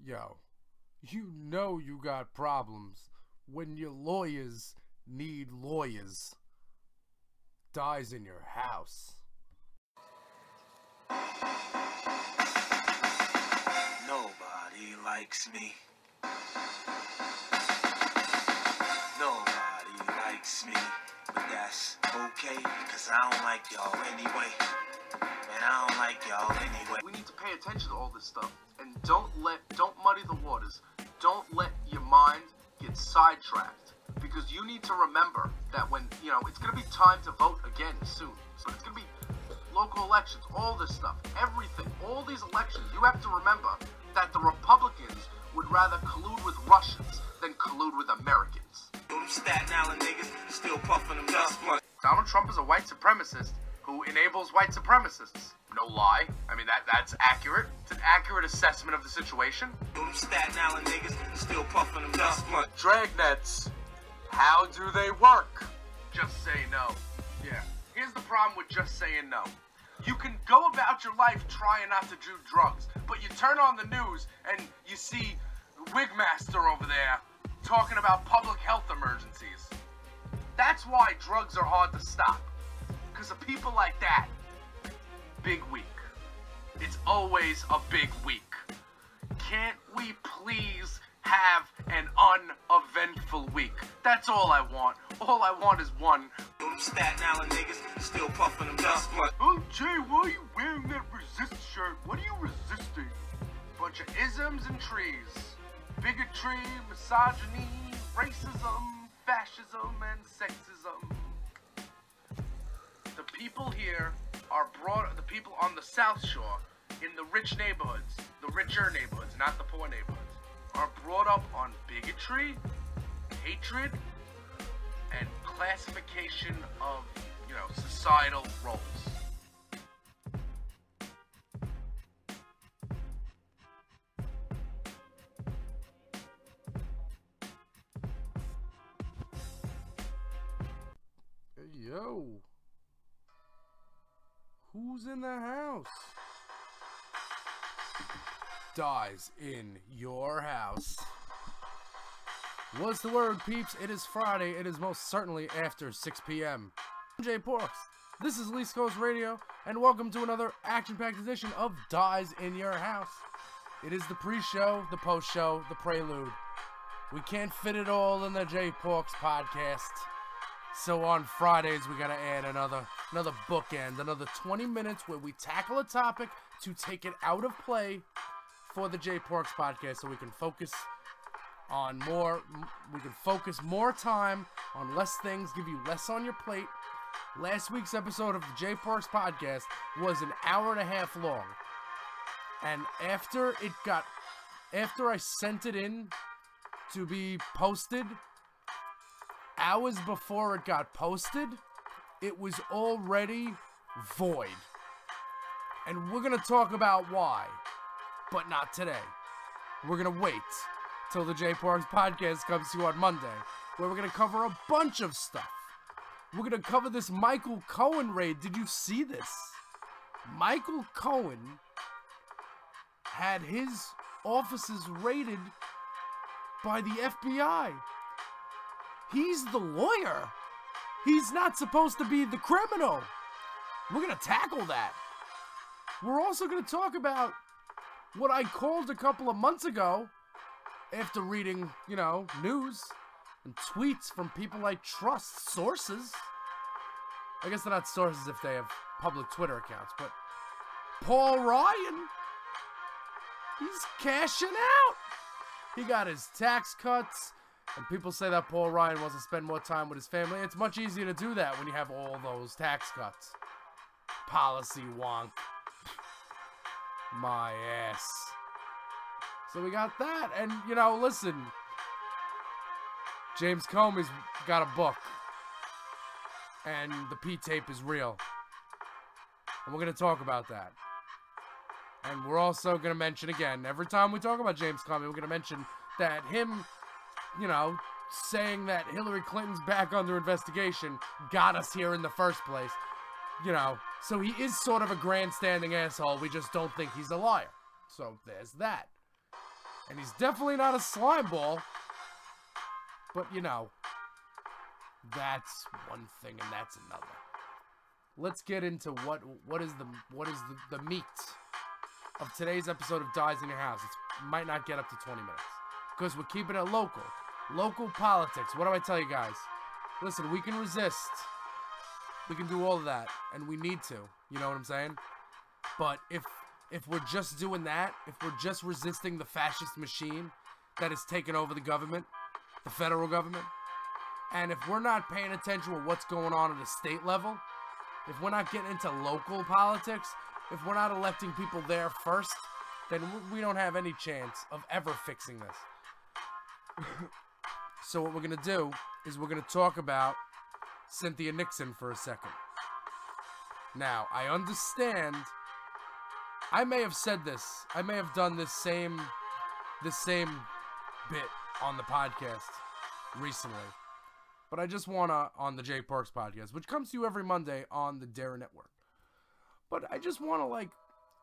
Yo, you know you got problems when your lawyers need lawyers. Dyze in your house. Nobody likes me. Nobody likes me. But that's okay, because I don't like y'all anyway. And I don't like y'all anyway. We need to pay attention to all this stuff. And don't muddy the waters. Don't let your mind get sidetracked. Because you need to remember that when, it's going to be time to vote again soon. So it's going to be local elections, all this stuff, everything, all these elections. You have to remember that the Republicans would rather collude with Russians than collude with Americans. Them Staten Island niggas still puffing them dust money. Donald Trump is a white supremacist who enables white supremacists. No lie. I mean, that's accurate. It's an accurate assessment of the situation. Them Staten Island niggas still puffing them dust money. Dragnets, how do they work? Just say no. Yeah. Here's the problem with just saying no. You can go about your life trying not to do drugs, but you turn on the news and you see Wigmaster over there talking about public health emergencies. That's why drugs are hard to stop. Because of people like that. Big week. It's always a big week. Can't we please have an uneventful week? That's all I want. All I want is one. Them Staten Island niggas still puffing them dust money. Oh, Jay, why are you wearing that resist shirt? What are you resisting? Bunch of isms and trees. Bigotry, misogyny, racism, fascism, and sexism. The people here are the people on the South Shore, in the rich neighborhoods, the richer neighborhoods, not the poor neighborhoods, are brought up on bigotry, hatred, and classification of, societal roles. Hey, yo. Who's in the house? Dyze in your house. What's the word, peeps? It is Friday. It is most certainly after 6 p.m. I'm Jay Porks. This is East Coast Radio, and welcome to another action-packed edition of Dyze in your house. It is the pre-show, the post-show, the prelude. We can't fit it all in the Jay Porks podcast. So on Fridays, we gotta add another bookend, another 20 minutes where we tackle a topic to take it out of play for the Jay Porks podcast, so we can focus on more. We can focus more time on less things, give you less on your plate. Last week's episode of the Jay Porks podcast was an hour and a half long, and after I sent it in to be posted, hours before it got posted, it was already void. And we're going to talk about why, but not today. We're going to wait till the Jay Porks podcast comes to you on Monday, where we're going to cover a bunch of stuff. We're going to cover this Michael Cohen raid. Did you see this? Michael Cohen had his offices raided by the FBI. He's the lawyer. He's not supposed to be the criminal. We're going to tackle that. We're also going to talk about what I called a couple of months ago after reading, news and tweets from people I trust, sources. I guess they're not sources if they have public Twitter accounts, but Paul Ryan, he's cashing out. He got his tax cuts. And people say that Paul Ryan wants to spend more time with his family. It's much easier to do that when you have all those tax cuts. Policy wonk. My ass. So we got that. And, listen. James Comey's got a book. And the P-tape is real. And we're going to talk about that. And we're also going to mention again, every time we talk about James Comey, we're going to mention that him, saying that Hillary Clinton's back under investigation got us here in the first place. So he is sort of a grandstanding asshole. We just don't think he's a liar. So there's that. And he's definitely not a slime ball. But, you know, that's one thing and that's another. Let's get into what is the meat of today's episode of Dyze in Your House. It might not get up to 20 minutes. Because we're keeping it local. Local politics. What do I tell you guys? Listen, we can resist. We can do all of that. And we need to. You know what I'm saying? But if we're just doing that, if we're just resisting the fascist machine that has taken over the government, the federal government, and if we're not paying attention to what's going on at the state level, if we're not getting into local politics, if we're not electing people there first, then we don't have any chance of ever fixing this. So what we're going to do is we're going to talk about Cynthia Nixon for a second. Now, I understand, I may have said this, I may have done this same bit on the podcast recently. But I just want to, on the Jay Parks podcast, which comes to you every Monday on the Dare Network. But I just want to,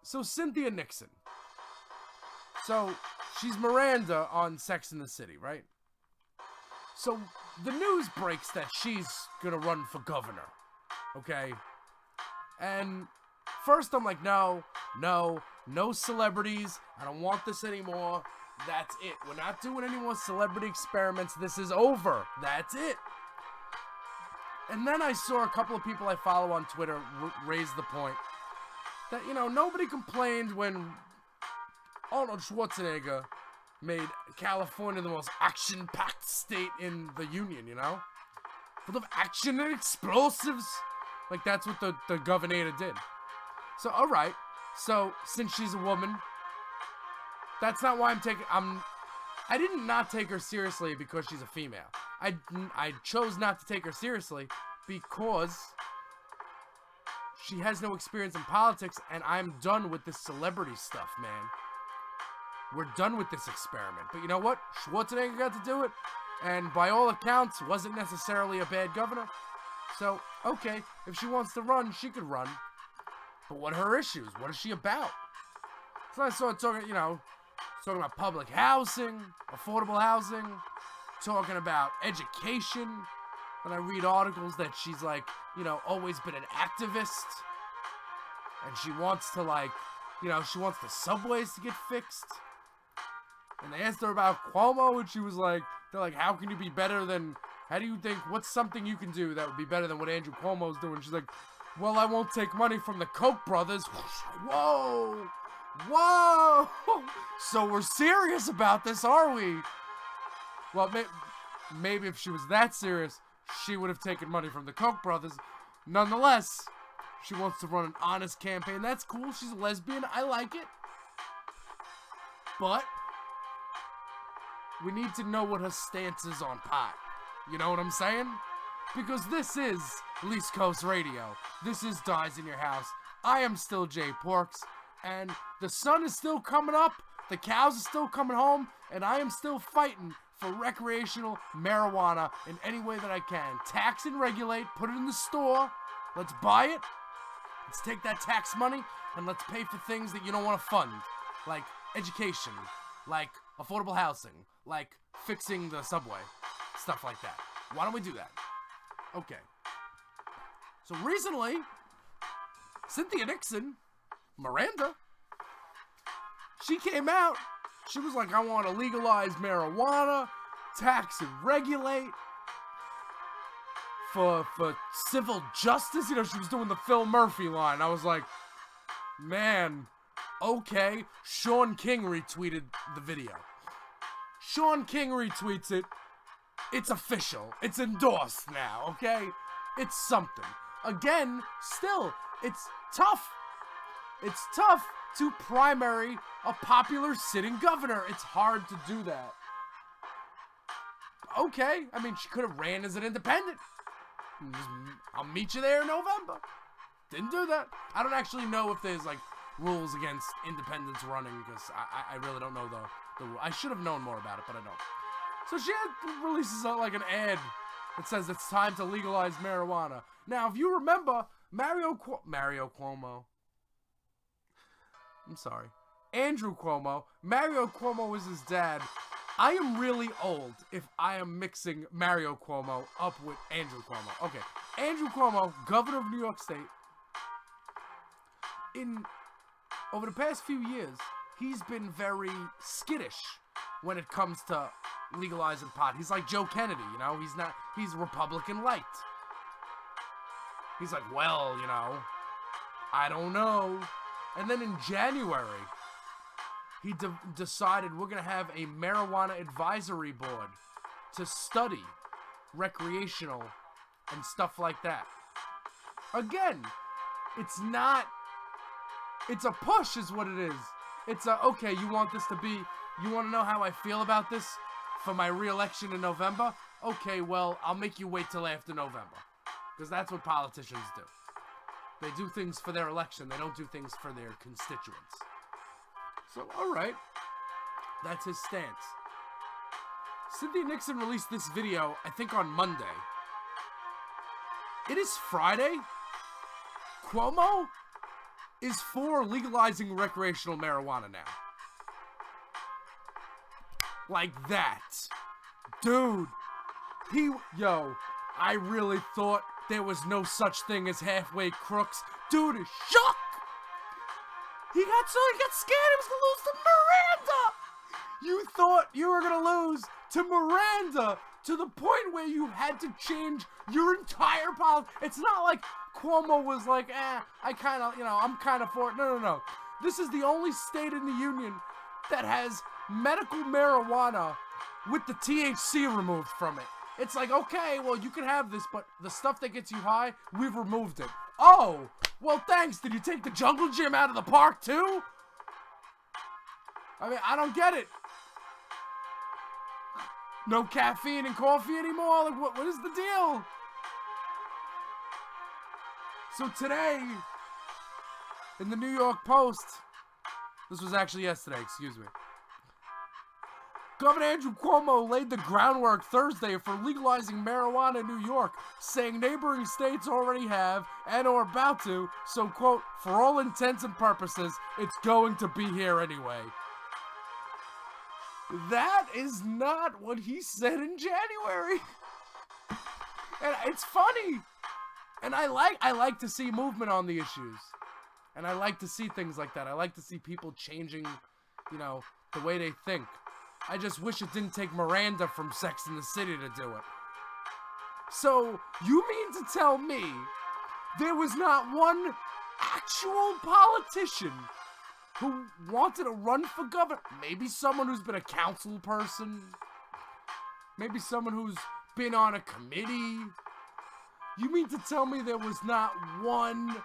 so Cynthia Nixon. So, she's Miranda on Sex and the City, right? So, the news breaks that she's going to run for governor, okay? And first I'm like, no celebrities. I don't want this anymore. That's it. We're not doing any more celebrity experiments. This is over. That's it. And then I saw a couple of people I follow on Twitter raise the point that, you know, nobody complained when Arnold Schwarzenegger made California the most action-packed state in the union, you know? Full of action and explosives. Like, that's what the governor did. So, alright. So, since she's a woman, that's not why I did not take her seriously because she's a female. I chose not to take her seriously because she has no experience in politics, and I'm done with this celebrity stuff, man. We're done with this experiment. But you know what? Schwarzenegger got to do it, and by all accounts, wasn't necessarily a bad governor. So, okay, if she wants to run, she could run. But what are her issues? What is she about? So I started talking, you know, talking about public housing, affordable housing, talking about education. And I read articles that she's, like, you know, always been an activist. And she wants to, like, you know, she wants the subways to get fixed. And they asked her about Cuomo, and she was like, they're like, how can you be better than, how do you think, what's something you can do that would be better than what Andrew Cuomo's doing? She's like, well, I won't take money from the Koch brothers. Whoa! Whoa! So we're serious about this, are we? Well, maybe if she was that serious, she would have taken money from the Koch brothers. Nonetheless, she wants to run an honest campaign. That's cool. She's a lesbian. I like it. But we need to know what her stance is on pot. You know what I'm saying? Because this is Least Coast Radio. This is Dyze in Your House. I am still Jay Porks. And the sun is still coming up, the cows are still coming home, and I am still fighting for recreational marijuana in any way that I can. Tax and regulate, put it in the store, let's buy it, let's take that tax money, and let's pay for things that you don't want to fund, like education, like affordable housing, like fixing the subway, stuff like that. Why don't we do that? Okay. So recently, Cynthia Nixon, Miranda, she came out, she was like, I want to legalize marijuana, tax and regulate, for civil justice. You know, she was doing the Phil Murphy line. I was like, man, okay. Sean King retweeted the video. Sean King retweets it. It's official. It's endorsed now, okay? It's something. Again, still, it's tough. It's tough to primary a popular sitting governor. It's hard to do that. Okay, I mean, she could have ran as an independent. I'll meet you there in November. Didn't do that. I don't actually know if there's, like, rules against independents running, because I really don't know the rule. I should have known more about it, but I don't. So she releases, like, an ad that says it's time to legalize marijuana. Now, if you remember, Mario Cuomo. I'm sorry. Andrew Cuomo. Mario Cuomo is his dad. I am really old if I am mixing Mario Cuomo up with Andrew Cuomo. Okay, Andrew Cuomo, governor of New York State. Over the past few years, he's been very skittish when it comes to legalizing pot. He's like Joe Kennedy, you know? He's Republican light. He's like, well, you know, I don't know. And then in January, he decided we're going to have a marijuana advisory board to study recreational and stuff like that. Again, it's a push is what it is. It's okay, you want to know how I feel about this for my re-election in November? Okay, well, I'll make you wait till after November. Because that's what politicians do. They do things for their election. They don't do things for their constituents. So, alright. That's his stance. Cynthia Nixon released this video, I think on Monday. It is Friday. Cuomo is for legalizing recreational marijuana now. Like that. Dude. I really thought there was no such thing as halfway crooks. Dude is shook. He got scared he was gonna lose to Miranda. You thought you were gonna lose to Miranda to the point where you had to change your entire policy. It's not like Cuomo was like, I'm kind of for it. No. This is the only state in the union that has medical marijuana with the THC removed from it. It's like, okay, well, you can have this, but the stuff that gets you high, we've removed it. Oh, well, thanks. Did you take the jungle gym out of the park, too? I mean, I don't get it. No caffeine and coffee anymore? Like, what is the deal? So today, in the New York Post, this was actually yesterday, excuse me. Governor Andrew Cuomo laid the groundwork Thursday for legalizing marijuana in New York, saying neighboring states already have and are about to, so, quote, for all intents and purposes, it's going to be here anyway. That is not what he said in January. And it's funny. And I like to see movement on the issues. And I like to see things like that. I like to see people changing, the way they think. I just wish it didn't take Miranda from Sex and the City to do it. So, you mean to tell me there was not one actual politician who wanted to run for governor? Maybe someone who's been a council person. Maybe someone who's been on a committee. You mean to tell me there was not one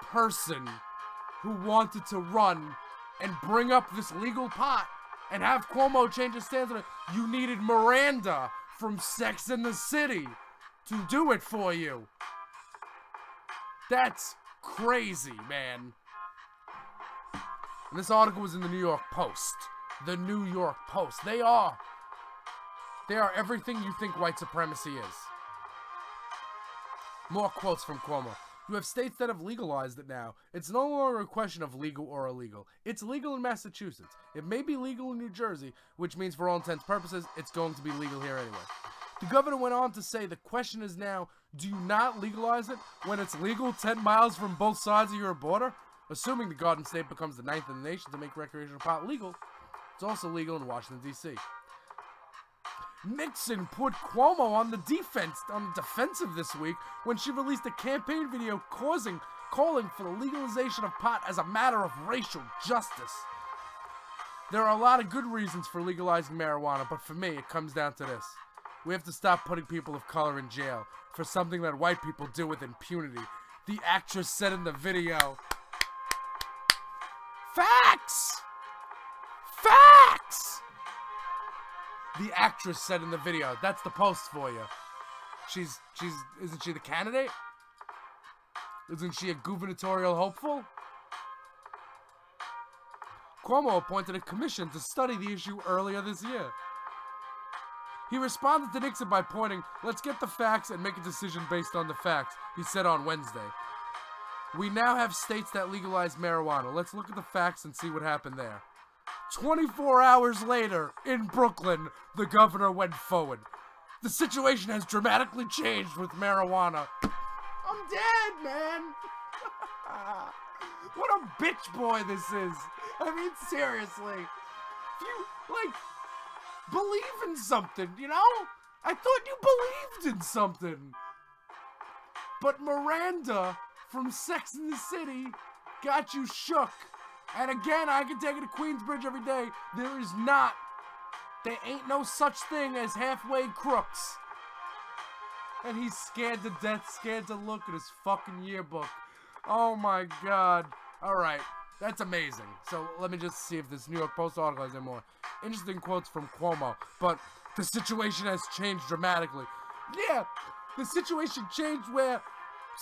person who wanted to run and bring up this legal pot and have Cuomo change his stance on it? You needed Miranda from Sex and the City to do it for you. That's crazy, man. And this article was in the New York Post. The New York Post. They are everything you think white supremacy is. More quotes from Cuomo. You have states that have legalized it now. It's no longer a question of legal or illegal. It's legal in Massachusetts. It may be legal in New Jersey, which means for all intents and purposes, it's going to be legal here anyway. The governor went on to say the question is now, do you not legalize it when it's legal 10 miles from both sides of your border? Assuming the Garden State becomes the 9th in the nation to make recreational pot legal, it's also legal in Washington, D.C. Nixon put Cuomo on the defensive this week when she released a campaign video calling for the legalization of pot as a matter of racial justice. There are a lot of good reasons for legalizing marijuana, but for me, it comes down to this. We have to stop putting people of color in jail for something that white people do with impunity. The actress said in the video, "Facts! Facts!" The actress said in the video. That's the Post for you. Isn't she the candidate? Isn't she a gubernatorial hopeful? Cuomo appointed a commission to study the issue earlier this year. He responded to Nixon by pointing, "Let's get the facts and make a decision based on the facts," he said on Wednesday. "We now have states that legalize marijuana. Let's look at the facts and see what happened there." 24 hours later, in Brooklyn, the governor went forward. The situation has dramatically changed with marijuana. I'm dead, man. What a bitch boy this is. I mean, seriously. If you, like, believe in something, you know? I thought you believed in something. But Miranda from Sex and the City got you shook. And again, I can take it to Queensbridge every day. There ain't no such thing as halfway crooks. And he's scared to death, scared to look at his fucking yearbook. Oh my God. Alright, that's amazing. So let me just see if this New York Post article has any more interesting quotes from Cuomo. But the situation has changed dramatically. Yeah, the situation changed where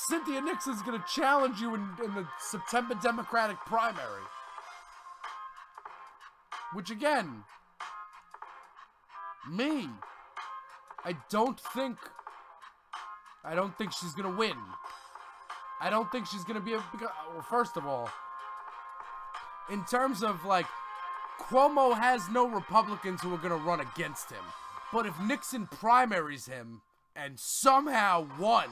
Cynthia Nixon is going to challenge you in the September Democratic primary. Which again, I don't think she's going to win. I don't think she's going to be able to, well, first of all, in terms of, like, Cuomo has no Republicans who are going to run against him. But if Nixon primaries him and somehow won,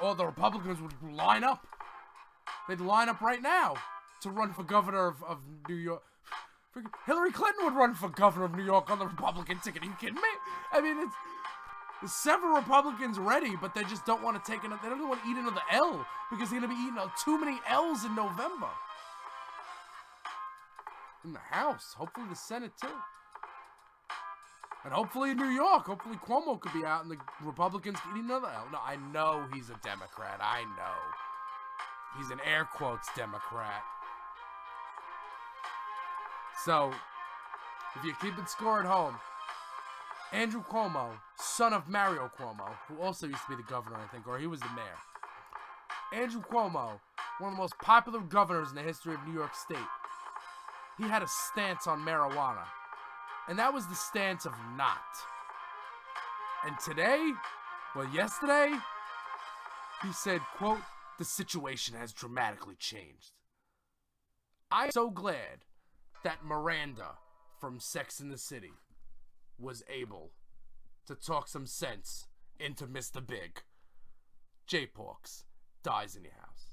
all the Republicans would line up. They'd line up right now to run for governor of New York. Hillary Clinton would run for governor of New York on the Republican ticket. Are you kidding me? I mean, there's several Republicans ready, but they just don't want to take another. They don't want to eat another L because they're going to be eating too many L's in November. In the House, hopefully the Senate too, and hopefully in New York. Hopefully Cuomo could be out and the Republicans can eat another L. No, I know he's a Democrat. I know he's an air quotes Democrat. So, if you're keeping score at home, Andrew Cuomo, son of Mario Cuomo, who also used to be the governor, I think, or he was the mayor. Andrew Cuomo, one of the most popular governors in the history of New York State. He had a stance on marijuana, and that was the stance of not. And today, yesterday, he said, quote, "The situation has dramatically changed." I'm so glad that Miranda from Sex and the City was able to talk some sense into Mr. Big. J-Porks, Dyze in your house.